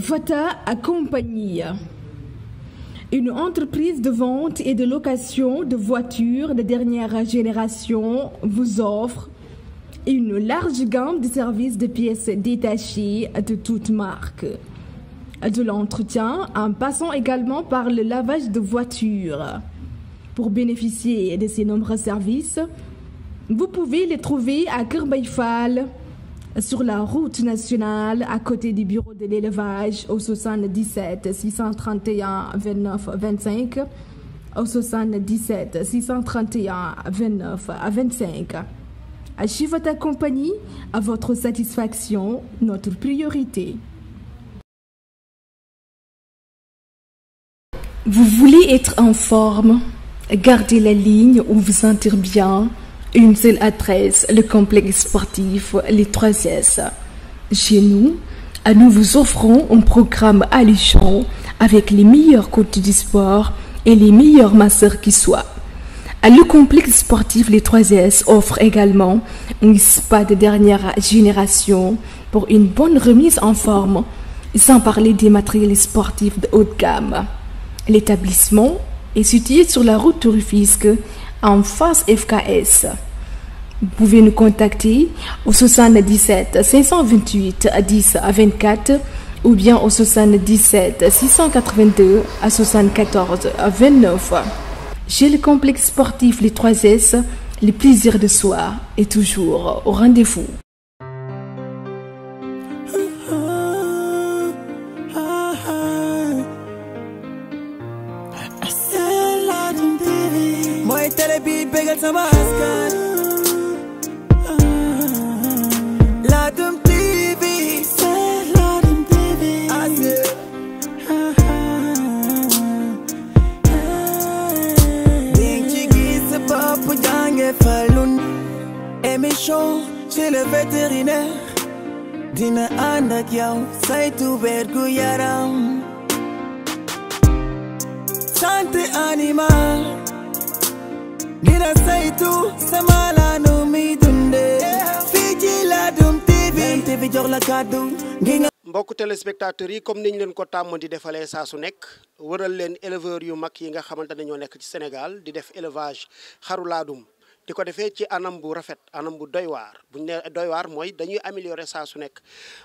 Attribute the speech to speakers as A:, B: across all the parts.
A: Fata Compagnie, une entreprise de vente et de location de voitures de dernière génération, vous offre une large gamme de services de pièces détachées de toutes marques. De l'entretien, en passant également par le lavage de voitures. Pour bénéficier de ces nombreux services, vous pouvez les trouver à Kër Mbaye Fall, sur la route nationale, à côté du bureau de l'élevage, au 77 631 29 25, au 77 631 29 25. Chez votre compagnie, à votre satisfaction, notre priorité. Vous voulez être en forme, garder la ligne ou vous sentir bien? Une seule adresse, le complexe sportif Les 3S. Chez nous vous offrons un programme alléchant avec les meilleurs coachs du sport et les meilleurs masseurs qui soient. Le complexe sportif Les 3S offre également un spa de dernière génération pour une bonne remise en forme, sans parler des matériels sportifs de haute gamme. L'établissement est situé sur la route de Rufisque, en face FKS. Vous pouvez nous contacter au 77 528 10 24 ou bien au 77 682 74 29. Chez le complexe sportif Les 3S, le plaisir de soi est toujours au rendez-vous.
B: Ladoum TV, c'est Ladoum TV. Ding ci gis sa bopp jànge falun. Émission chez le vétérinaire dina ànd ak yow saytu wergu yaram. Santé animal dina saytu sama laanu mi dunde.
C: mbokku téléspectateurs yi comme niñ leen ko tàmm di defalee saa su nekk wëral leen éleveurs yu mag yi nga xamante ne ñoo nekk ci Sénégal di def élevage xaru laadum di ko defee ci anam bu rafet anam bu doy waar bu ñu nee doy waar mooy dañuy améliorer saa su nekk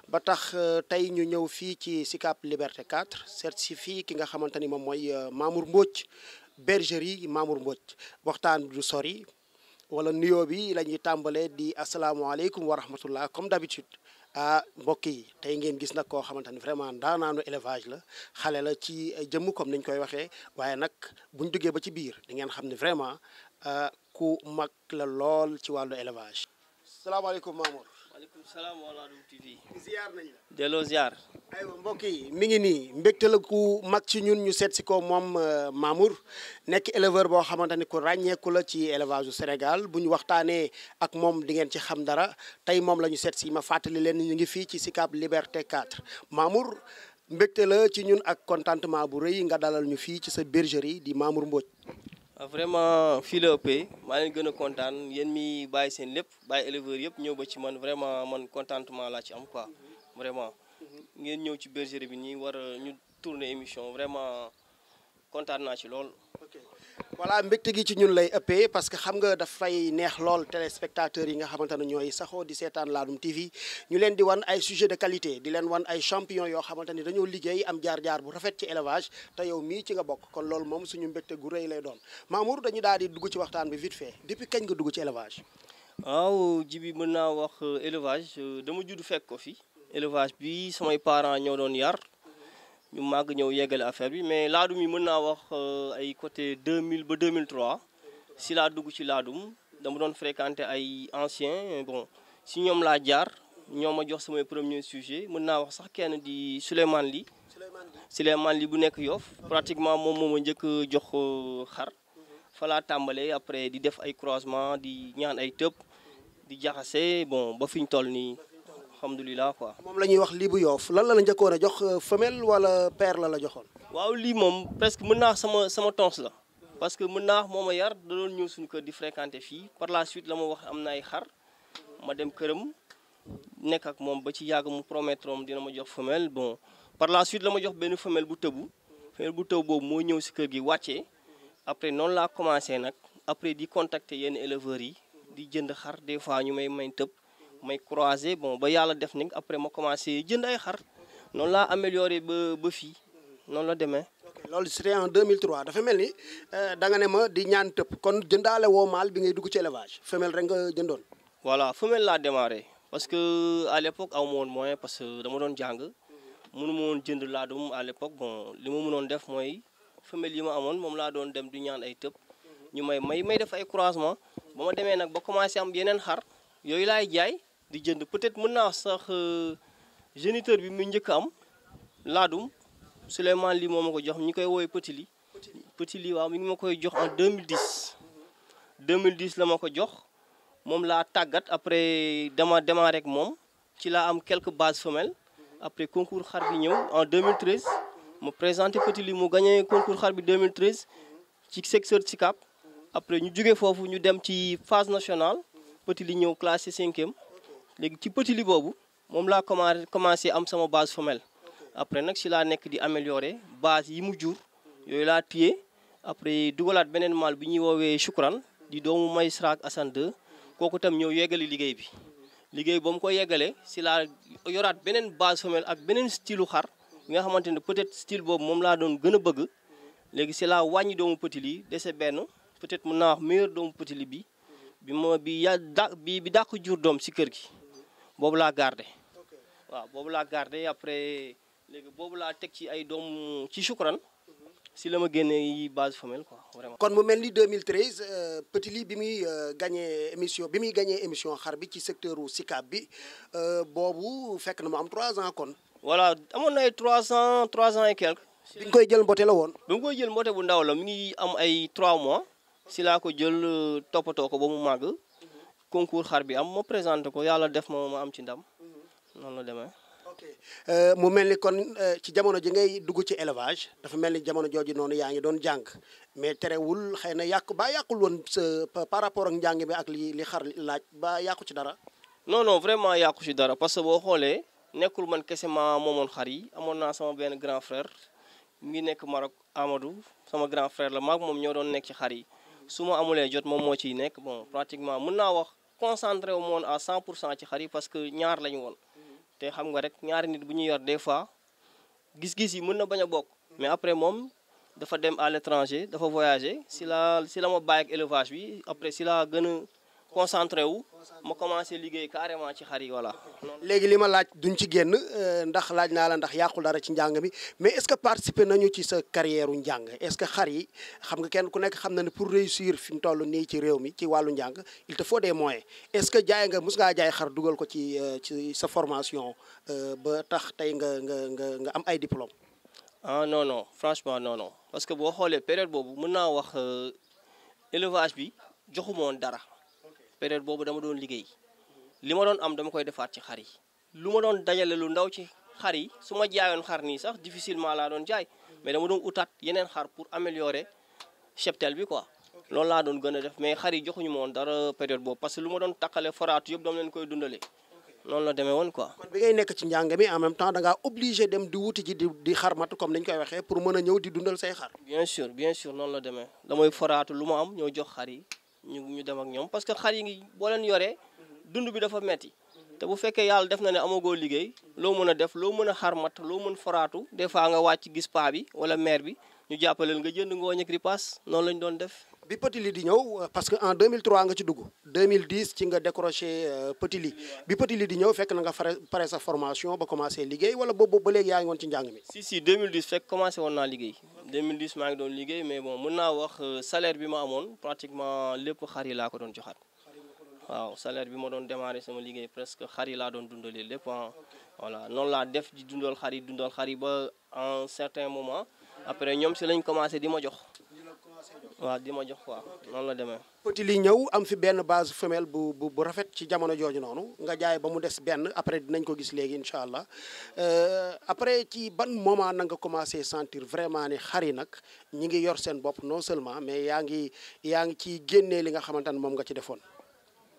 C: ba tax tey ñu ñëw fii ci Sicap Liberté 4 certifié ki nga xamante ni moom mooy Mamour Mbodj bergerie Mamour Mbodj waxtaan du sori wala nuyoo bi la ñuy tàmbalee di asalaamaaleykum wa rahmatullah comme d'habitude mbokk yi tey ngeen gis nag koo xamante ni vraiment daanaanu élevage la xale la ci jëmm comme niñ koy waxee waaye nag buñ duggee ba ci biir di ngeen xam ne vraiment ku mag la lool ci wàllu élevage. salaamaaleykum Mamour.
D: waaleykum salaam wa Ladoum TV.
C: ziar nañ la.
D: delloo ziar.
C: aywa mbokk yi mi ngi nii mbégte la ku mag ci ñun ñu seet si ko moom Mamour nekk éleveur boo xamante ni ku ràññeeku la ci élevage du Sénégal bu ñu waxtaanee ak moom di ngeen ci xam dara tey moom la ñu seet si ma fàttali leen ñu ngi fii ci Sicap Liberté 4 Mamour mbégte la ci ñun ak contentement bu rëy nga dalal ñu fii ci sa bergerie di Mamour Mbodj.
D: vraiment fii la ëppee maa leen gën a kontaan yéen mi bàyyi seen lépp bàyyi éleveurs yëpp ñëw ba ci man vraiment man contentement laa ci am quoi vraiment ngeen ñëw ci bergerie bi nii war a ñu tourner émission vraiment kontaan naa ci lool.
C: ok voilà mbégte gi ci ñun lay ëppee parce que xam nga dafay neex lool téléspectateurs yi nga xamante ne ñooy saxoo di seetaan Ladoum TV ñu leen di wan ay sujet de qualité di leen wan ay champion yoo xamante ni dañoo liggéey am jaar-jaar bu rafet ci élevage te yow mii ci nga bokk kon loolu moom suñu mbégte gu rëy lay doon Mamour dañu daal di dugg ci waxtaan bi vite fait depuis kañ nga dugg ci élevage.
D: waaw ji bi mën naa wax élevage dama judd fekk ko fi élevage bi samay parents ñoo doon yar. ñu màgg ñëw yeggale affaire bi mais laadum yi mën naa wax ay côté 2000 ba 2003 si laa dugg ci laadum dama doon fréquenter ay anciens bon si ñoom laa jaar ñoo ma jox samay premier sujet mën naa wax sax kenn di Souleymane Ly bu nekk Yoff pratiquement moom moo ma njëkk jox xar fa laa tàmbalee après di def ay croisement di ñaan ay tëb di jaxase bon ba fi ñu toll nii alhamdulilah quoi.
C: moom la ñuy wax lii bu Yoff lan la njëkkoon a jox femelle wala père la joxoon.
D: waaw lii moom presque mën naa sama tons la parce que mën naa moo ma yar da doon ñëw suñu kër di fréquenter fii par la suite la ma wax am na ay xar ma dem këram nekk ak moom ba ci yàgg mu promettre moom dina ma jox femelle bon par la suite la ma jox benn femelle bu tëbu boobu moo ñëw si kër gi wàccee après noonu laa commencé nag après di contacter yenn éleveurs yi di jënd xar des fois ñu may tëb may croiser bon ba yàlla def ni après ma commencé jënd ay xar noonu laa amélioré ba fii noonu la demee.
C: ok loolu c'était en 2003 dafa mel ni da nga ne ma di ñaan tëb kon jëndaale woo maal bi ngay dugg ci élevage femelle rek nga jëndoon.
D: voilà femelle laa démarré parce que à l'époque aw ma woon moyen parce que dama doon jàng mënu ma woon jënd laadum à l'époque bon li ma mënoon def mooy femelle yi ma amoon moom laa doon dem di ñaan ay tëb ñu may def ay croisement ba ma demee nag ba commencé am yeneen xar yooyu laay jaay di jënd peut-être mën naa sax géniteur bi mu njëkk am laadum Souleymane Ly moo ma ko jox ñu koy woowee Petit Ly waaw mi ngi ma koy jox en 2010 la ma ko jox moom laa tàggat après dama démarré ak moom ci laa am quelques bases femelles après concours xar bi ñëw en 2013 ma présenté Petit Ly mu gagné concours xar bi 2013 ci secteur SICAP après ñu jógee foofu ñu dem ci phase nationale Petit Ly ñëw classé 5e léegi ci Petit Ly boobu moom laa commencé am sama base femelle après nag si laa nekk di améliorer base yi mu jur yooyu laa téye après dugalaat beneen maal bi ñuy woowee Choukran di doomu Maïsra ak Assane 2 kooku tam ñëw yeggali liggéey ba mu ko yeggalee si laa yoraat beneen base femelle ak beneen style xar bi nga xamante ne peut-être style boobu moom laa doon gën a bëgg léegi si laa wàññi doomu Petit Ly dese benn peut-être mën naa wax meilleur doomu Petit Ly bi dàq jur doom si kër gi boobu laa gardé waaw boobu laa gardé après léegi boobu laa teg ci ay doom ci Choukran si la ma génnee yi base femelle quoi vraiment.
C: kon mu mel ni 2013 Petit Ly bi muy gagné émission xar bi ci secteur u SICAP bi boobu fekk na mu am 3 ans kon.
D: voilà amoon na ay 3 ans et quelques.
C: bi nga koy jël mbote la woon.
D: bi nga koy jël mbote bu ndaw la mi ngi am ay 3 mois si laa ko jël toppatoo ko ba mu màgg concours xar bi am ma présenté ko yàlla def ma am ci ndam noonu la demee.
C: ok mu mel ni kon ci jamono ji ngay dugg ci élevage dafa mel ni jamono jooju noonu yaa ngi doon jàng mais terewul xëy na yàqul woon sa par rapport ak njàng bi ak li xar laaj ba yàqu ci dara.
D: non vraiment yàqu ci dara parce que boo xoolee nekkul man kese ma moomoon xar yi amoon naa sama benn grand frère mi ngi nekk Maroc Amadou sama grand frère la maag moom ñoo doon nekk ci xar yi su ma amulee jot moom moo ciy nekk bon pratiquement mën naa wax concentré wu ma woon à 100% ci xar yi parce que ñaar lañu woon. te xam nga rek ñaari nit bu ñu yor des fois gis-gis yi mën na bañ a bokk mais après moom dafa dem à l'étranger dafa voyager si la ma bàyyi ak élevage bi après si la gën a concentré wu ma commencé liggéey carrément ci xar yi voilà.
C: léegi li ma laaj duñ ci génn ndax laaj naa la ndax yàqul dara ci njàng mi mais est-ce que participer nañu ci sa carrière u njàng est-ce que xar yi xam nga kenn ku nekk xam na ne pour réussir fi mu toll nii ci réew mi ci wàllu njàng il te faut des moyens est-ce que mus ngaa jaay xar dugal ko ci sa formation ba tax tey nga am ay diplôme.
D: ah non franchement non parce que boo xoolee période boobu mën naa wax élevage bi joxuma woon dara. période boobu dama doon liggéey li ma doon am dama koy defaat ci xar yi lu ma doon dajale lu ndaw ci xar yi su ma jaayoon xar nii sax difficilement laa doon jaay mais dama doon utaat yeneen xar pour améliorer cheptel bi quoi loolu laa doon gën a def mais xar yi joxuñu ma woon dara période boobu parce que lu ma doon takkale foraatu yëpp dama leen koy dundalee noonu la demee woon quoi.
C: kon bi ngay nekk ci njàng mi en même temps da ngaa obligé dem di wuti ji di xarmat comme niñ koy waxee pour mën a ñëw di dundal say xar.
D: bien sûr noonu la demee damay foraatu lu ma am ñëw jox xar yi. ñu dem ak ñoom parce que xar yi ngi boo leen yoree dund bi dafa metti te bu fekkee yàlla def na ne amagoo liggéey loo mën a def loo mën a xarmat loo mën foraatu des fois nga wàcc gis paa bi wala mère bi ñu jàppaleel nga jënd ngooñ ak ripaas noonu lañ doon def.
C: bi Petit Ly di ñëw parce que en 2003 nga ci dugg 2010 ci nga décroché Petit Ly bi Petit Ly di ñëw fekk na nga pare sa formation ba commencé liggéey wala boobu ba léegi yaa ngi woon ci njàng mi.
D: si 2010 fekk commencé woon naa liggéey 2010 maa ngi doon liggéey mais bon mën naa wax salaire bi ma amoon pratiquement lépp xar yi laa ko doon joxaat waaw salaire bi ma doon démarré sama liggéey presque xar yi laa doon dundalee lépp voilà noonu laa def di dundal xar yi ba en certain moment après ñoom si lañ commencé di ma jox. waaw di ma jox quoi noonu la demee.
C: Petit Ly ñëw am fi benn base femelle bu rafet ci jamono jooju noonu nga jaay ba mu des benn après dinañ ko gis léegi incha allah après ci ban moment na nga commencé sentir vraiment ni xar yi nag ñi ngi yor seen bopp non seulement mais yaa ngi ciy génnee li nga xamante ne moom nga ci defoon.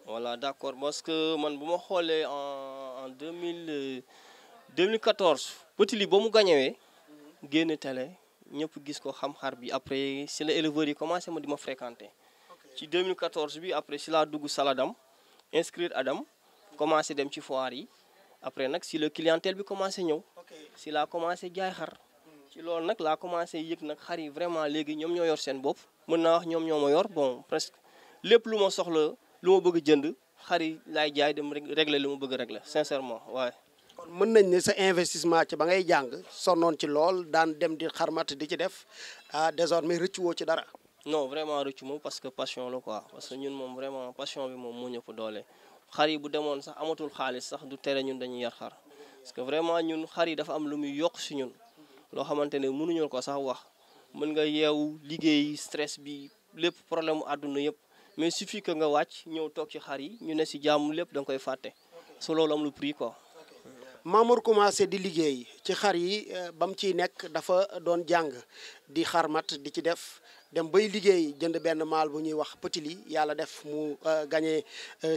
D: voilà d'accord parce que man bu ma xoolee en 2014 Petit Ly ba mu gañewee génn télé ñëpp gis ko xam xar bi après si la éleveurs yi commencé ma di ma fréquenter ci 2014 bi après si laa dugg Saladam inscrire Adam commencé dem ci foire yi après nag si la clientèle bi commencé ñëw si laa commencé jaay xar ci loolu nag laa commencé yëg nag xar yi vraiment léegi ñoom ñoo yor seen bopp mën naa wax ñoom ñoo ma yor bon presque lépp lu ma soxla lu ma bëgg jënd xar yi laay jaay dem régler lu ma bëgg régler sincèrement waaye.
C: kon mën nañ ne sa investissement ci ba ngay jàng sonnoon ci lool daan dem di xarmat di ci def désormais rëccu woo ci dara.
D: non vraiment rëccu moom parce que passion la quoi parce que ñun moom vraiment passion bi moom moo ñëpp doole xar yi bu demoon sax amatul xaalis sax du tere ñun dañuy yar xar parce que vraiment ñun xar yi dafa am lu muy yokk si ñun loo xamante ne mënuñu ko sax wax mën nga yeewu liggéey stress bi lépp problème mu àdduna yëpp mais suffit que nga wàcc ñëw toog ci xar yi ñu ne si jàmm lépp da nga koy fàtte so loolu am lu prix quoi.
C: Mamour commencé di liggéey ci xar yi ba mu ciy nekk dafa doon jàng di xarmat di ci def dem bay liggéey jënd benn maal bu ñuy wax Petit Ly yàlla def mu gagné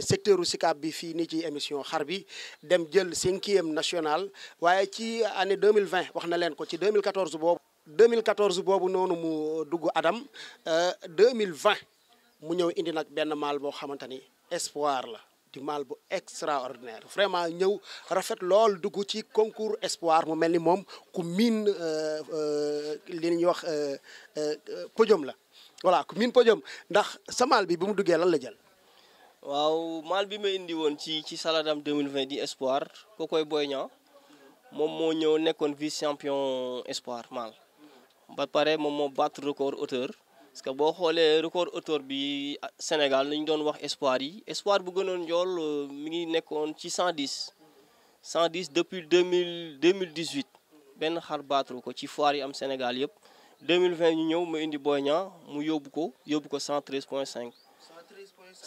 C: secteur u SICAP bi fii nii ci émission xar bi dem jël 5e national waaye ci année 2020 wax na leen ko ci 2014 boobu. 2014 boobu noonu mu dugg Adam 2020 mu ñëw indi nag benn maal boo xamante ni espoir la. di maal bu extraordinaire vraiment ñëw rafet lool dugg ci concours espoir mu mel ni moom ku miin li ñuy wax podium la voilà ku miin podium ndax sa maal bi bu mu duggee lan la jël.
D: waaw maal bi ma indi woon ci Saladam 2020 di espoir ko koy Boy Niang moom moo ñëw nekkoon vice champion espoir maal ba pare moom moo battre record hauteur. parce que boo xoolee record hauteur bi Sénégal li ñu doon wax espoir yi espoir bu gënoon njool mi ngi nekkoon ci 110 depuis 2018 benn xar battre ko ci foire yi am Sénégal yëpp 2020 ñu ñëw mu indi Boy Niang mu yóbbu ko 113.5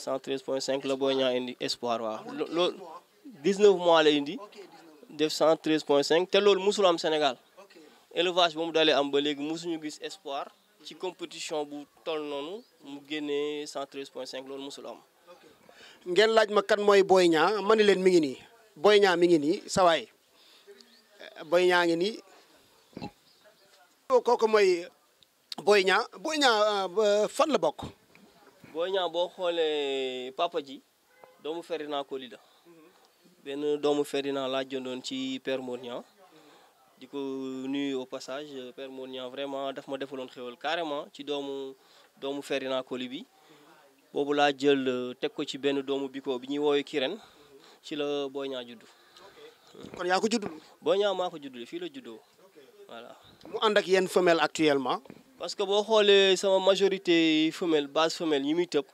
D: 113.5 la Boy Niang indi espoir waaw loolu 19 mois la indi def 113.5 te loolu musul am Sénégal élevage ba mu dalee am ba léegi musuñu gis espoir ci compétition bu toll noonu mu génnee 113.5 loolu mosul am.
C: ngeen laaj ma kan mooy Boy Niang ma ni leen mi ngi nii Boy Niang mi ngi nii sawaay Boy Niang ngi nii kooku mooy Boy Niang fan la bokk.
D: Boy Niang boo xoolee papa ji doomu Ferdinand Coly la benn doomu Ferdinand laa jëndoon ci Père Mor Niang di ko nuyu au passage Père Mor Niang vraiment daf ma defaloon xéwal carrément ci doomu Ferdinand Coly bi boobu laa jël teg ko ci benn doomu biko bi ñuy woowee Kirène ci la Boy Niang juddu.
C: kon yaa ko juddul.
D: Boy Niang maa ko juddule fii la juddoo voilà.
C: mu ànd ak yenn femelle actuellement.
D: parce que boo xoolee sama majorité femelle base femelle yi muy tëb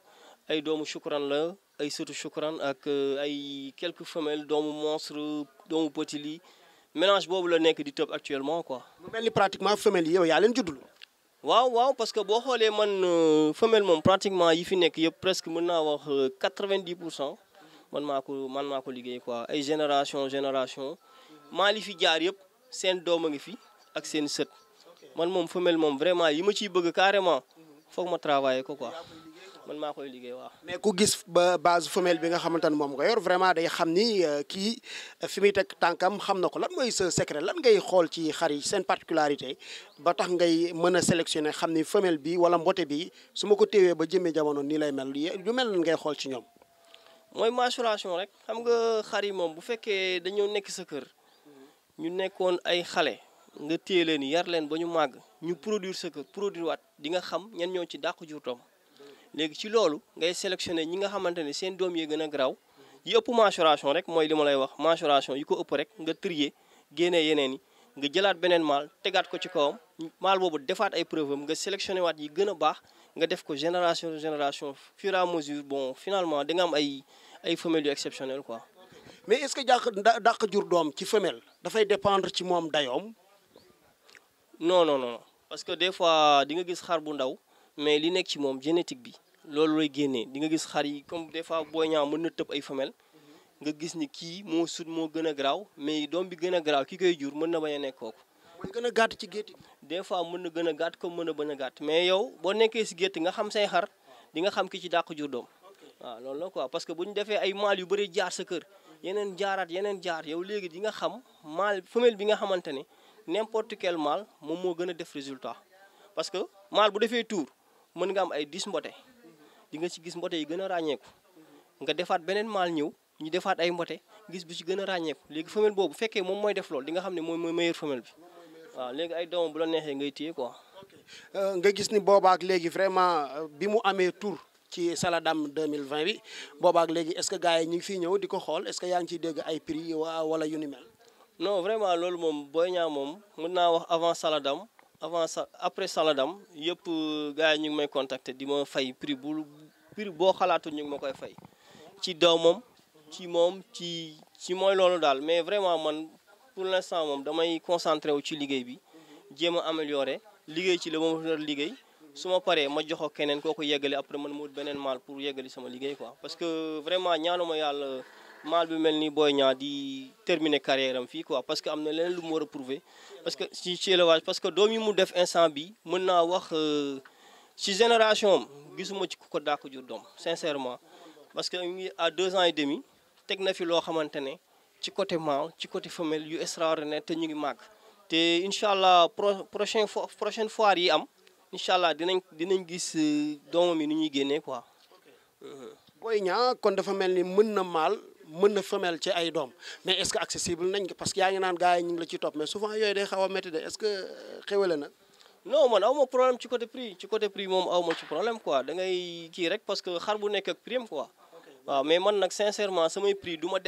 D: ay doomu Choukran la ay sëtu Choukran ak ay quelques femelles doomu monstre doomu Petit Ly mélange boobu la nekk di tëb actuellement quoi.
C: mu mel ni pratiquement femelle yi yow yaa leen juddul.
D: waaw parce que boo xoolee man femelle moom pratiquement yi fi nekk yëpp presque mën naa wax 90% man maa ko liggéey quoi ay génération maa li fi jaar yëpp seen doom a ngi fi ak seen sët man moom femelle moom vraiment yi ma ciy bëgg carrément foog ma travailler ko quoi man maa koy liggéey waaw.
C: mais ku gis ba base femelle bi nga xamante ne moom nga yor vraiment day xam ni kii fi muy teg tànkam xam na ko lan mooy sa secret lan ngay xool ci xar yi seen particularité ba tax ngay mën a sélectionner xam ni femelle bi wala mbote bi su ma ko téewee ba jëmee jamono nii lay mel yu mel nan ngay xool ci ñoom.
D: mooy maturation rek xam nga xar yi moom bu fekkee dañoo nekk sa kër ñu nekkoon ay xale nga téye leen yar leen ba ñu màgg ñu produire sa kër produire waat di nga xam ñan ñoo ci dàq jur doom léegi ci loolu ngay sélectionné ñi nga xamante ne seen doom yee gën a garaaw yi ëpp maturation rek mooy li ma lay wax maturation yi ko ëpp rek nga trier génnee yeneen yi nga jëlaat beneen maal tegaat ko ci kawam maal boobu defaat ay preuve am nga sélectionné waat yi gën a baax nga def ko génération fur et à mesure bon finalement da nga am ay femelles yu exceptionnelles quoi.
C: mais est-ce que dàq jur doom ci femelle dafay dépendre ci moom dayoom.
D: non parce que des fois di nga gis xar bu ndaw mais li nekk ci moom génétique bi loolu lay génnee di nga gis xar yi comme des fois Boy Niang mën na tëb ay femelle nga gis ni kii moo sut moo gën a garaaw mais doom bi gën a garaaw ki koy jur mën na bañ a nekk kooku.
C: mooy gën a gàtt ci gétt.
D: des fois mën na gën a gàtt comme mën na bañ a gàtt mais yow boo nekkee si gétt nga xam say xar di nga xam ki ci dàq jur doom waaw loolu la quoi parce que bu ñu defee ay maal yu bëri jaar sa kër yeneen jaaraat yeneen jaar yow léegi di nga xam mâle femelle bi nga xamante ne n'importe quel mâle moom moo gën a def résultat parce que mâle bu defee tour mën nga am ay 10 mbote di nga ci gis mbote yi gën a ràññeeku nga defaat beneen mâle ñëw ñu defaat ay mbote gis bu ci gën a ràññeeku léegi femelle boobu bu fekkee moom mooy def loolu di nga xam ne mooy meilleure femelle bi waaw léegi ay doomam bu la neexee ngay téye quoi.
C: nga gis ni boobaak léegi vraiment bi mu amee tour ci Saladam 2020 bi boobaak léegi est-ce que gars yi ñu ngi fiy ñëw di ko xool est-ce que yaa ngi ciy dégg ay prix wala yu ni mel.
D: non vraiment loolu moom Boy Niang moom mën naa wax avant Saladam après Saladam yëpp gars yi ñu ngi may contacter di ma fay prix boo xalaatu ñu ngi ma koy fay ci doomam ci moom ci mooy loolu daal mais vraiment man pour l'instant moom damay concentré wu ci liggéey bi jéem a améliorer liggéey ci la ma war liggéey su ma paree ma jox ko keneen kooku yeggali après man mu wut beneen maal pour yeggali sama liggéey quoi parce que vraiment ñaanuma yàlla maal bi mel ni Boy Niang di terminer carrière am fii quoi parce que am na leneen lu mu war a prouver parce que ci élevage parce que doom yi mu def instant bi mën naa wax ci génération am gisuma ci ku ko dàq jur doom sincèrement parce que ngi à 2 ans et demi teg na fi loo xamante ne ci côté mâle ci côté femelle yu extraordinaire te ñu ngi màgg te incha allah prochaine foire yi am incha allah dinañ gis doomam yi ni ñuy génnee quoi.
C: Boy Niang kon dafa mel ni mën na mâle mën na femelle ci ay doom mais est-ce que accessible nañ parce que yaa ngi naan gars yi ñu ngi la ci topp mais souvent yooyu day xaw a métti de est-ce que xewale na.
D: non man aw ma problème ci côté prix moom aw ma ci problème quoi da ngay kii rek parce que xar bu nekk ak prix am quoi. waaw mais man nag sincèrement samay prix du ma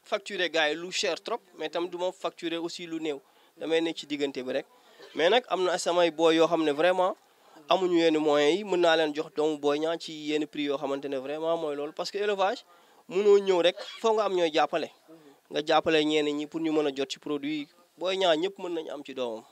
D: facturer gars yi lu cher trop mais tam du ma facturer aussi lu néew damay nekk ci diggante bi rek mais nag am na samay booy yoo xam ne vraiment amuñu yenn moyens yi mën naa leen jox doomu Boy Niang ci yenn prix yoo xamante ne vraiment mooy loolu parce que élevage mënoo ñëw rek foo nga am ñooy jàppale nga jàppale ñenn ñi pour ñu mën a jot ci produit Boy Niang ñëpp mën nañu am ci doomam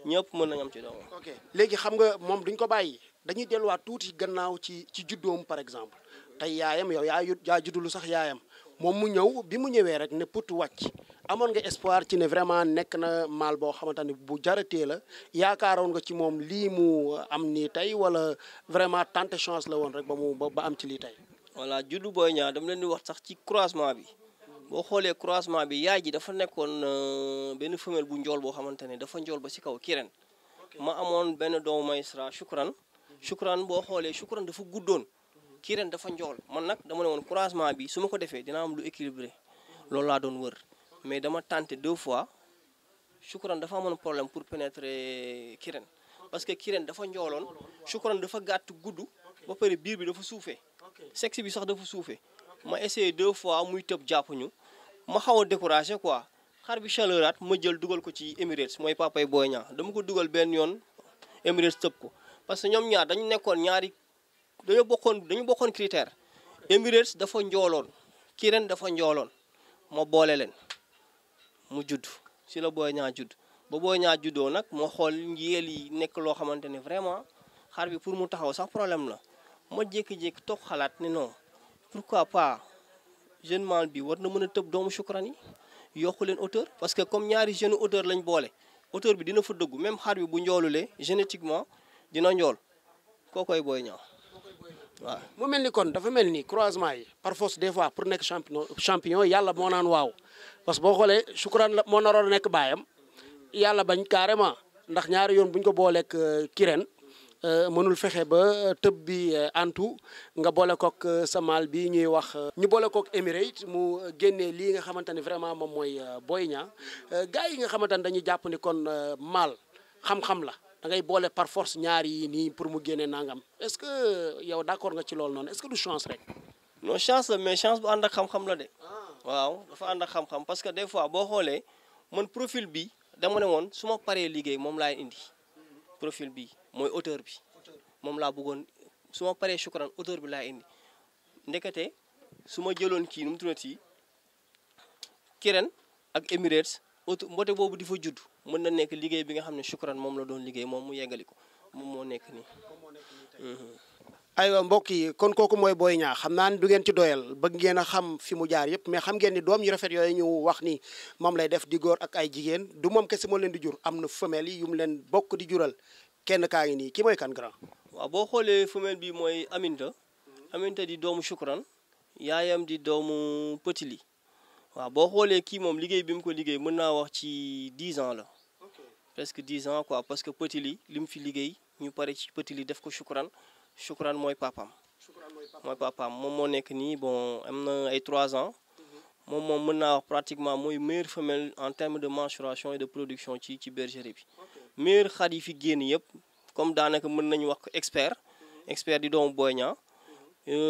D: ñëpp mën nañu am ci doomam.
C: ok léegi xam nga moom duñ ko bàyyi dañuy delluwaat tuuti gannaaw ci juddoom par exemple tey yaayam yow yaa juddulu sax yaayam moom mu ñëw bi mu ñëwee rek ne put wàcc amoon nga espoir ci ne vraiment nekk na maal boo xamante ne bu jaratee la yaakaaroon nga ci moom lii mu am nii tey wala vraiment tante chance la woon rek ba am ci lii tey.
D: voilà juddu Boy Niang dama leen di wax sax ci croisement bi boo xoolee croisement bi yaay ji dafa nekkoon benn femelle bu njool boo xamante ne dafa njool ba ci kaw Kirène ma amoon benn doomu maïsra Choukran boo xoolee Choukran dafa guddoon. Kirène dafa njool man nag dama ne woon croisement bi su ma ko defee dina am lu équilibré loolu laa doon wër mais dama tenté 2 fois Choukran dafa amoon problème pour pénétrer Kirène parce que Kirène dafa njooloon Choukran dafa gàtt gudd ba pare biir bi dafa suufee sexe bi sax dafa suufee ma essayé 2 fois muy tëb jàppuñu ma xaw a découragé quoi xar bi chaleuraat ma jël dugal ko ci Emirates mooy papay Boy Niang dama ko dugal benn yoon Emirates tëb ko parce que ñoom ñaar dañu nekkoon ñaari dañu bokkoon critère Emirates dafa njooloon Kirène dafa njooloon ma boole leen mu judd si la Boy Niang judd ba Boy Niang juddoo nag moo xool yéel yi nekk loo xamante ne vraiment xar bi pour mu taxaw sax problème la ma jékki-jékki toog xalaat ne non pourquoi pas jeune mâle bi war na mën a tëb doomu Choukran yi yokku leen hauteur parce que comme ñaari jeune hauteur lañ boole hauteur bi dina fa dëggu même xar bi bu njoolulee génétiquement dina njool kookoy Boy Niang waaw.
C: mu mel ni kon dafa mel ni croisement yi par force des fois pour nekk champion yàlla moo naan waaw parce que boo xoolee Choukran la moo naroon nekk baayam yàlla bañ carrément ndax ñaari yoon bu ñu ko booleeg Kirène mënul fexe ba tëb bi antu nga boole kook sa maal bi ñuy wax. ñu boole kook Emirates mu génnee lii nga xamante ni vraiment moom mooy Boy Niang gars yi nga xamante ni dañuy jàpp ni kon maal xam-xam la. da ngay boole par force ñaar yi nii pour mu génne nangam est-ce que yow d'accord nga ci loolu noonu est-ce que du chance rek.
D: non chance la mais chance bu ànd ak xam-xam la de. waaw dafa ànd ak xam-xam parce que des fois boo xoolee man profil bi dama ne woon su ma paree liggéey moom laay indi profil bi mooy auteur bi moom laa bëggoon su ma paree Choukran auteur bi laay indi ndekete su ma jëloon kii nu mu tuddati Kirène ak Emirates mbote boobu di fa judd mën na nekk liggéey bi nga xam ne Choukran moom la doon liggéey moom mu yeggali ko moom moo nekk nii.
C: aywa mbokk yi kon kooku mooy Boy Niang xam naa ne du ngeen ci doyal bëgg ngeen a xam fi mu jaar yëpp mais xam ngeen ni doom yu rafet yooyu ñu wax ni moom lay def di góor ak ay jigéen du moom kese moo leen di jur am na femelle yi yu mu leen bokk di jural kenn kaa ngi nii ki mooy kan grand.
D: waaw boo xoolee femelle bi mooy Aminta di doomu Choukran yaayam di doomu Petit Ly waaw boo xoolee kii moom liggéey bi mu ko liggéey mën naa wax ci 10 ans la presque 10 ans quoi parce que Petit Ly li mu fi liggéey ñu pare ci Petit Ly def ko Choukran mooy papaam moom moo nekk nii bon am na ay 3 ans moom mën naa wax pratiquement mooy meilleure femelle en termes de mensuration et de production ci bergerie bi meilleur xar yi fi génn yëpp comme daanaka mën nañu wax expert di doomu Boy Niang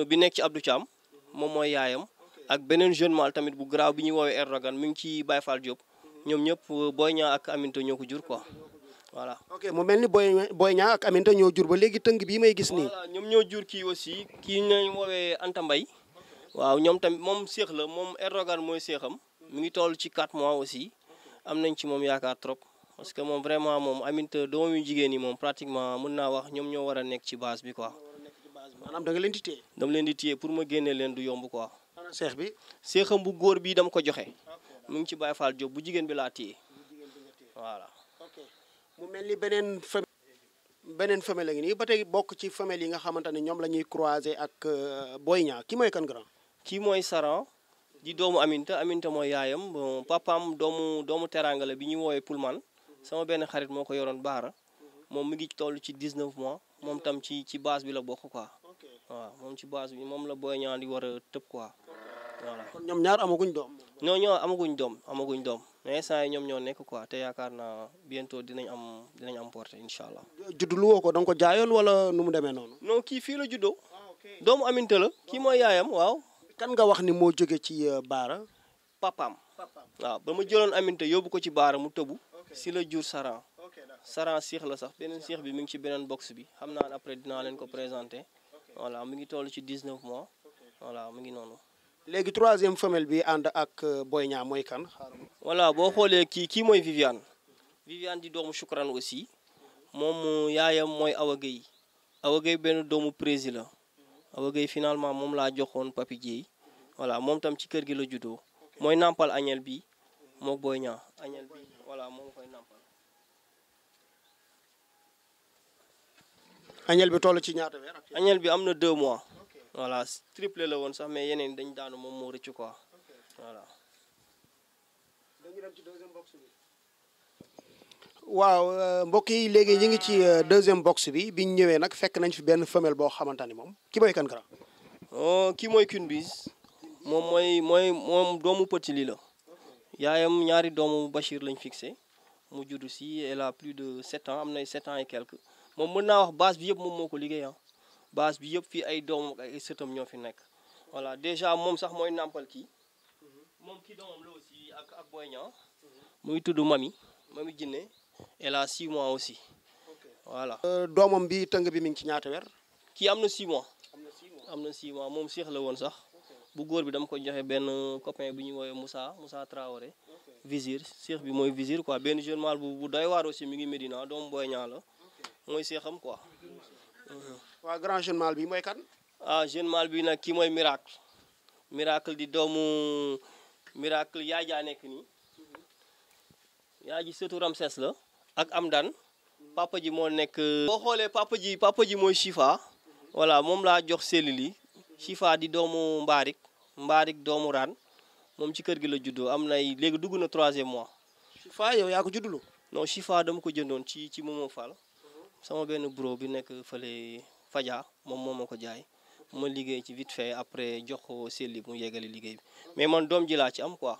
D: bi nekk ci Abdou Thiam moom mooy yaayam ak beneen jeune mâle tamit bu garaaw bi ñuy woowee Erdogan mi ngi ci Baye Fall Diop ñoom ñëpp Boy Niang ak Aminta ñoo ko jur quoi voilà.
C: ok mu mel ni Boy Niang ak Aminta ñoo jur ba léegi tëng bii may gis nii.
D: voilà ñoom ñoo jur kii aussi kii ñuy woowee Anta Mbaye waaw ñoom tamit moom séex la moom Erdogan mooy séexam mi ngi toll ci 4 mois aussi am nañ ci moom yaakaar trop parce que moom vraiment moom Aminta doomam yu jigéen ñi moom pratiquement mën naa wax ñoom ñoo war a nekk ci base bi quoi.
C: maanaam da nga leen di téye.
D: dama leen di téye pour ma génne leen du yomb quoi.
C: seex bi.
D: seexam bu góor bi dama ko joxe. mu ngi ci Baye Fall Diop bu jigéen bi laa téye voilà.
C: ok mu mel ni beneen femelle la ngi nii ba tey bokk ci femelle yi nga xamante ne ñoom la ñuy croiser ak Boy Niang ki mooy kan grand.
D: kii mooy Saran di doomu Aminta mooy yaayam bon papaam doomu teranga la bi ñuy woowee Pullman sama benn xarit moo ko yoroon Baara moom mi ngi toll ci 19 mois moom tam ci base bi la bokk quoi waaw moom ci base bi moom la Boy Niang di war a tëb quoi voilà.
C: kon ñoom ñaar amaguñ doom.
D: ñoo amaguñ doom mais saa yi ñoom ñoo nekk quoi te yaakaar naa bientôt dinañ am portée incha allah.
C: juddulu woo ko da nga ko jaayoon wala nu mu demee noonu.
D: non kii fii la juddoo doomu Aminta la kii mooy yaayam waaw.
C: kan nga wax ni moo jóge ci Baara.
D: papaam waaw ba ma jëloon Aminta yóbbu ko ci Baara mu tëbu si la jur Saran siix la sax beneen siix bi mi ngi ci beneen box bi xam naa ne après dinaa leen ko présenter voilà mi ngi toll ci 19 mois voilà mu ngi noonu.
C: léegi troisième femelle bi ànd ak Boy Niang mooy kan.
D: voilà boo xoolee kii mooy Viviane di doomu Choukran aussi moom yaayam mooy Awa Gueye benn doomu prési la Awa Gueye finalement moom laa joxoon Papi Dieye voilà moom tam ci kër gi la juddoo mooy nampal añel bi mook Boy Niang añel bi voilà moom koy nampal.
C: añel bi toll ci ñaata weer.
D: añel bi am na 2 mois. voilà triplé la woon sax mais yeneen dañ daanu moom moo rëcc quoi voilà.
C: dañu dem ci deuxième box bi. waaw mbokk yi léegi ñu ngi ci deuxième box bi biñ ñëwee nag fekk nañ fi benn femelle boo xamante ni moom ki mooy kan grand.
D: kii mooy Queen Biz moom doomu Petit Ly la yaayam ñaari doomu Bachir lañ fixé mu juddu si elle a plus de 7 ans am na 7 ans et quelques moom mën naa wax base bi yëpp moom moo ko liggéey base bi yëpp fii ay doom ak ay sëtam ñoo fi nekk voilà déjà moom sax mooy nàmpal kii moom kii doomam la aussi ak Boy Niang mu ngi tudd Mami Jinne elle a 6 mois aussi voilà.
C: doomam bi tëng bi mi ngi ci ñaata weer.
D: kii am na 6 mois. am na 6 mois moom seex la woon sax bu góor bi dama ko joxe benn copain bu ñuy woowee Moussa Traoré Vizir seex bi mooy Vizir quoi benn jeune mâle bu doy waar aussi mi ngi Médina doomu Boy Niang la mooy seexam quoi.
C: waa grand jeune mâle bi mooy kan.
D: jeune mâle bi nag kii mooy miracle di doomu miracle yaay jaa nekk nii yaay ji sëtu Ramses la ak Amdan papa ji moo nekk. boo xoolee papa ji mooy Chifa voilà moom laa jox cellules yi Chifa di doomu Mbaarik doomu Raan moom ci kër gi la juddoo am nay léegi dugg na 3e mois.
C: Chifa yow yaa ko juddulu.
D: non Chifa dama ko jëndoon ci Momo Fall sama benn bro bi nekk fële Fadia moom moo ma ko jaay ma liggéey ci vite fait après jox ko selli mu yeggali liggéey bi mais man doom ji laa ci am quoi.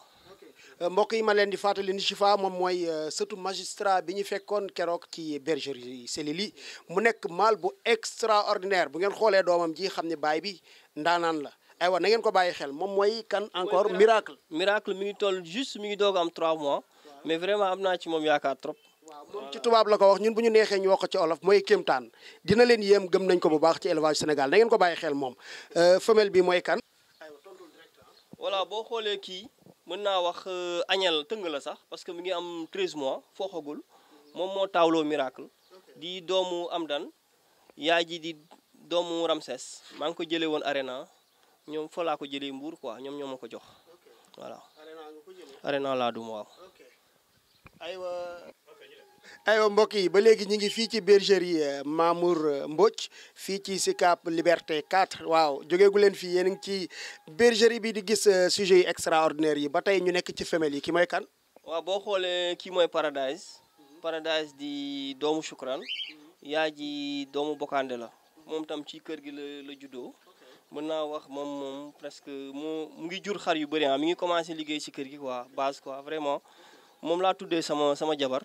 C: mbokk yi ma leen di fàttali ni Chifa moom mooy sëtu magistrat bi ñu fekkoon keroog ci bergerie Selili mu nekk mâle bu extraordinaire bu ngeen xoolee doomam ji xam ne baay bi ndaanaan la aywa na ngeen ko bàyyi xel moom mooy kan encore miracle.
D: miracle mi ngi toll juste mi ngi doog am 3 mois mais vraiment am naa ci moom yaakaar trop.
C: waaw moom ci tubaab la ko wax ñun bu ñu neexee ñu wax ko ci olof mooy kéemtaan dina leen yéem gëm nañ ko bu baax ci élevage Sénégal na ngeen ko bàyyi xel moom femelle bi mooy kan.
D: voilà boo xoolee kii mën naa wax añel tëng la sax parce que mi ngi am 13 mois fooxagul moom moo taawloo miracle di doomu Amdan yaay ji di doomu Ramses maa ngi ko jëlee woon Arena ñoom fa laa ko jëlee Mbour quoi ñoom ñoo ma ko jox voilà. Arena laa dum waaw.
C: aywa aywa mbokk yi ba léegi ñu ngi fii ci bergerie Mamour Mbodj fii ci Sicap Liberté 4 waaw jógeegu leen fii yéen a ngi ci bergerie bi di gis sujet yi extraordinaire yi ba tey ñu nekk ci femelle yi ki mooy kan.
D: waaw boo xoolee kii mooy Paradise di doomu Choukran yaay ji doomu Bokande la moom tam ci kër gi la juddoo mën naa wax moom presque mu ngi jur xar yu bëri mi ngi commencé liggéey ci kër gi quoi base quoi vraiment moom laa tuddee sama jabar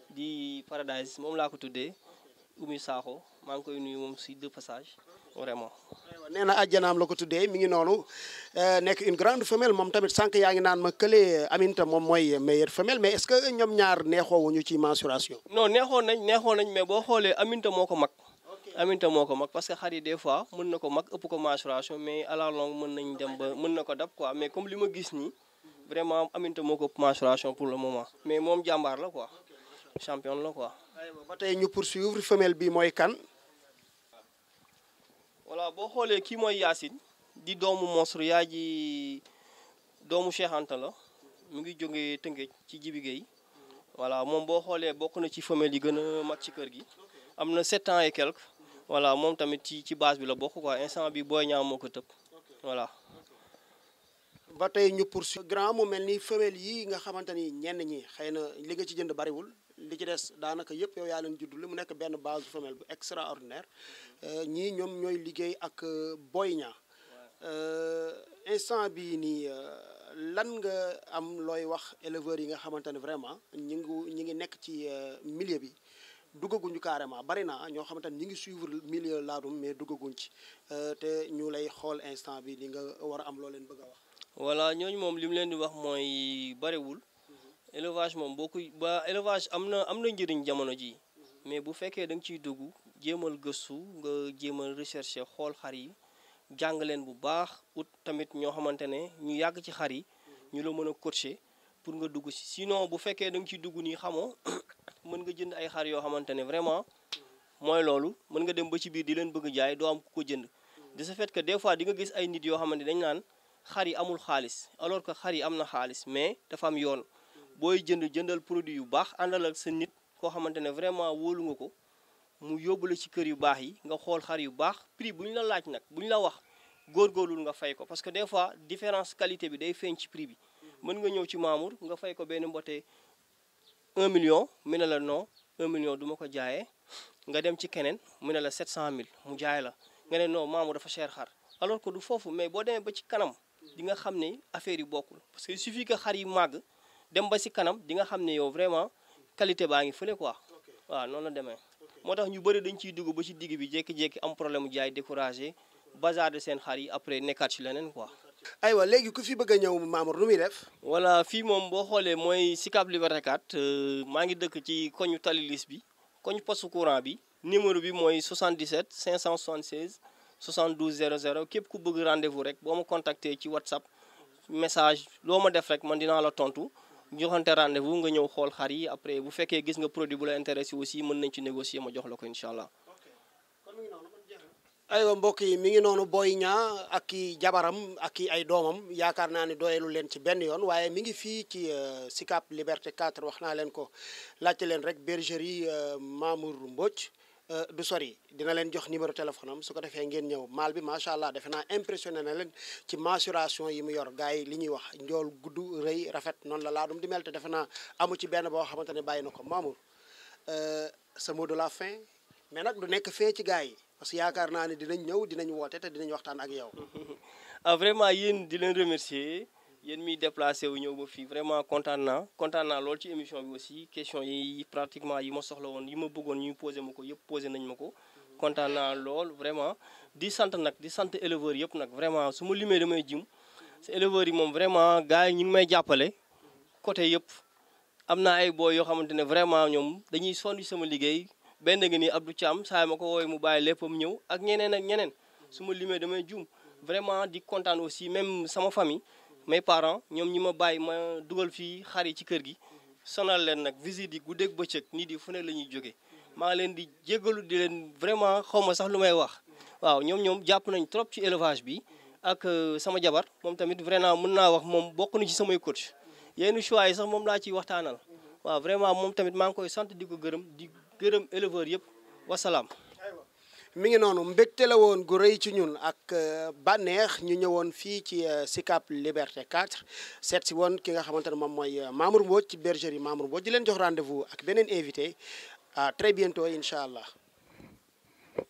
D: di Paradise moom laa ko tuddee Oumy Sakho maa ngi koy nuyu moom si de passage vraiment.
C: nee na àjjanaam la ko tuddee mi ngi noonu nekk une grande femelle moom tamit sànq yaa ngi naan ma kële Aminta moom mooy meilleure femelle mais est-ce que ñoom ñaar neexoowuñu ci mensuration.
D: non neexoon nañ mais boo xoolee Aminta moo ko mag. Aminta moo ko mag parce que xar yi des fois mën na ko mag ëpp ko mensuration mais à la longue mën nañ dem ba mën na ko dab quoi mais comme li ma gis nii vraiment Aminta moo ko ëpp mensuration pour le moment mais moom jàmbaar la quoi champion la quoi.
C: ba tey ñu poursuivre femelle bi mooy kan.
D: voilà boo xoolee kii mooy Yacine di doomu monstre yaa ji doomu Cheikh Anta la mu ngi jógee Tëngéej ci Jibi Gueye voilà moom boo xoolee bokk na ci femelle yi gën a mag ci kër gi am na 7 ans et quelques voilà moom tamit ci base bi la bokk quoi instant bi Boy Niang moo ko tëb voilà.
C: ba tey ñu poursuivre grand mu mel ni femelle yi nga xamante ni ñenn ñi xëy na li nga ci jënd bariwul li ci des daanaka yëpp yow yaa leen juddule mu nekk benn base femelle bu extraordinaire ñii ñoom ñooy liggéey ak Boy Niang instant bii nii lan nga am looy wax éleveurs yi nga xamante ne vraiment ñi ngi nekk ci milieu bi duggaguñu carrément bari na ñoo xamante ne ñi ngi suivre milieu laadum mais duggaguñ ci te ñu lay xool instant bi li nga war a am loo leen bëgg a wax.
D: voilà ñooñu moom li mu leen di wax mooy bariwul élevage moom élevage am na njëriñ jamono ji mais bu fekkee da nga ciy dugg jéemal gëstu nga jéemal rechercher xool xar yi jàng leen bu baax ut tamit ñoo xamante ne ñu yàgg ci xar yi ñu la mën a coacher pour nga dugg si sinon bu fekkee da nga ciy dugg nii xamoo mën nga jënd ay xar yoo xamante ne vraiment mooy loolu mën nga dem ba ci biir di leen bëgg jaay doo am ku ko jënd de ce fait que des fois di nga gis ay nit yoo xamante dañ naan xar yi amul xaalis alors que xar yi am na xaalis mais dafa am yoon booy jëndal produit yu baax àndal ak sa nit koo xamante ne vraiment wóolu nga ko mu yóbbu la ci kër yu baax yi nga xool xar yu baax prix bu ñu la laaj nag bu ñu la wax góorgóorlul nga fay ko parce que des fois différence qualité bi day feeñ ci prix bi mën nga ñëw ci Mamour nga fay ko benn mbote 1 million mu ne la non 1 million du ma ko jaayee nga dem ci keneen mu ne la 700 000 mu jaay la nga ne non Mamour dafa cher xar alors que du foofu mais boo demee ba ci kanam di nga xam ne affaire yi bokkul parce que il suffit que xar yi màgg dem ba si kanam di nga xam ne yow vraiment qualité baa ngi fële quoi waaw noonu la demee moo tax ñu bëri dañ ciy dugg ba ci digg bi jékki-jékki am problème mu jaay découragé bazar de seen xar yi après nekkaat ci leneen quoi.
C: aywa léegi ku fi bëgg a ñëw Mamour nu muy def.
D: voilà fii moom boo xoolee mooy Sicap Liberté 4 maa ngi dëkk ci koñu Talilis bi koñu poste courant bi numéro bi mooy 77 576 72 00 képp ku bëgg rendez-vous rek boo ma contacter ci WhatsApp message loo ma def rek man dinaa la tontu joxante rendez-vous nga ñëw xool xar yi après bu fekkee gis nga produit bu la intéressé aussi mën nañ ci négocier ma jox la ko incha allah.
C: aywa mbokk yi mi ngi noonu Boy Niang ak i jabaram ak i ay doomam yaakaar naa ne doyelu leen ci benn yoon waaye mi ngi fii ci Sicap Liberté 4 wax naa leen ko laajte leen rek bergerie Mamour Mbodj du sori dina leen jox numéro téléphone am su ko defee ngeen ñëw maal bi macha allah defe naa impressionné na leen ci mensuration yi mu yor gars yi li ñuy wax njool gudd rëy rafet noonu la laadum di mel te defe naa amu ci benn boo xamante ne bàyyi na ko Mamour sa mot de la fin mais nag du nekk fee ci gars yi. parce que yaakaar naa ne dinañ ñëw dinañ woote te dinañ waxtaan ak yow.
D: vraiment yéen di leen remercier yéen miy déplacé wu ñëw ba fii vraiment kontaan naa lool ci émission bi aussi question yi pratiquement yi ma soxla woon yi ma bëggoon ñu posé ma ko yëpp posé nañ ma ko. kontaan naa lool vraiment di sant éleveurs yëpp nag vraiment su ma limee damay jum si éleveurs yi moom vraiment gars yi ñu ngi may jàppale côté yëpp am naa ay boy yoo xamante ne vraiment ñoom dañuy sonn sama liggéey. benn nga ni Abdou Thiam saa ma ko woowee mu bàyyi léppam ñëw ak ñeneen su ma limee damay juum vraiment di kontaan aussi même sama famille mes parents ñoom ñi ma bàyyi ma dugal fii xar yi ci kër gi sonal leen nag visite yi guddeeg bëccëg nit yi fu ne la ñuy jógee maa leen di jéggalu di leen vraiment xaw ma sax lu may wax waaw ñoom jàpp nañ trop ci élevage bi ak sama jabar moom tamit vraiment mën naa wax moom bokk na ci samay coach yenn choix yi sax moom laa ciy waxtaanal waaw vraiment moom tamit maa ngi koy sant di ko gërëm di gërëm éleveurs yëpp wasalaam.
C: mi ngi noonu mbégte la woon gu rëy ci ñun ak bànneex ñu ñëwoon fii ci Sicap Liberté 4 seet si woon ki nga xamante ne moom mooy Mamour Mbodj ci bergerie Mamour Mbodj di leen jox rendez-vous ak beneen invité à très bientôt incha allah.